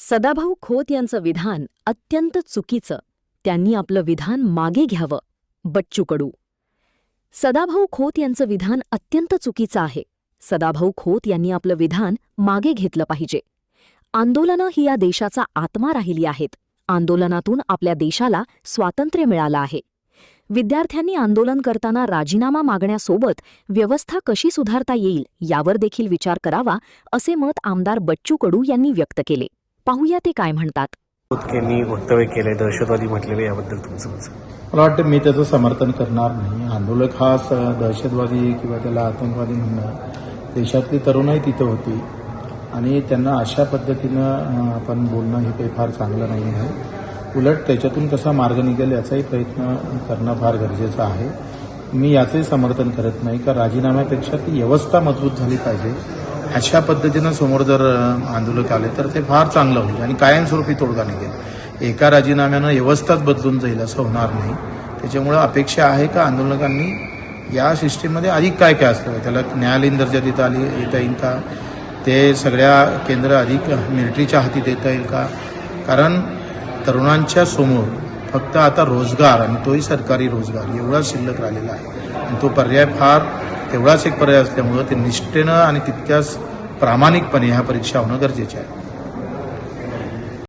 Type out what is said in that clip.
सदाभाऊ खोत यांचं विधान अत्यंत चुकीचं. त्यांनी आपलं विधान मागे घ्यावं. बच्चू कडू. सदाभाऊ खोत यांचं विधान अत्यंत चुकीचं आहे. सदाभाऊ खोत यांनी आपलं विधान मागे घेतलं पाहिजे. आंदोलनं ही या देशाचा आत्मा राहिली आहेत. आंदोलनातून आपल्या देशाला स्वातंत्र्य मिळालं आहे. विद्यार्थ्यांनी आंदोलन करताना राजीनामा मागण्यासोबत व्यवस्था कशी सुधारता येईल यावर देखील विचार करावा, असे मत आमदार बच्चू कडू यांनी व्यक्त केले. पाहूया ते काय म्हणतात. यांनी वक्तव्य केले, दहशतवादी म्हटलेले, याबद्दल तुमचं मत? मला वाटतं मी त्याचं समर्थन करणार नाही. आंदोलक हा दहशतवादी किंवा त्याला आतंकवादी म्हणणं, देशातली तरुणाई तिथं होती आणि त्यांना अशा पद्धतीनं आपण बोलणं हे काही फार चांगलं नाही आहे. उलट त्याच्यातून कसा मार्ग निघेल याचाही प्रयत्न करणं फार गरजेचं आहे. मी याचंही समर्थन करत नाही का राजीनाम्यापेक्षा ती व्यवस्था मजबूत झाली पाहिजे. अशा पद्धतीनं समोर जर आंदोलक आले तर ते फार चांगलं होईल आणि कायमस्वरूपी तोडगा निघेल. एका राजीनाम्यानं व्यवस्थाच बदलून जाईल असं होणार नाही. त्याच्यामुळं अपेक्षा आहे का आंदोलकांनी या सिस्टीममध्ये अधिक काय काय असतं, त्याला न्यायालयीन दर्जा देता येता येईल का, ते सगळ्या केंद्र अधिक मिलिटरीच्या हाती देता येईल का. कारण तरुणांच्या समोर फक्त आता रोजगार आणि तोही सरकारी रोजगार एवढाच शिल्लक राहिलेला आहे आणि तो पर्याय फार तेवढाच एक पर्याय असल्यामुळं ते निष्ठेनं आणि तितक्याच प्रामाणिकपणे ह्या परीक्षा होणं गरजेचे आहे.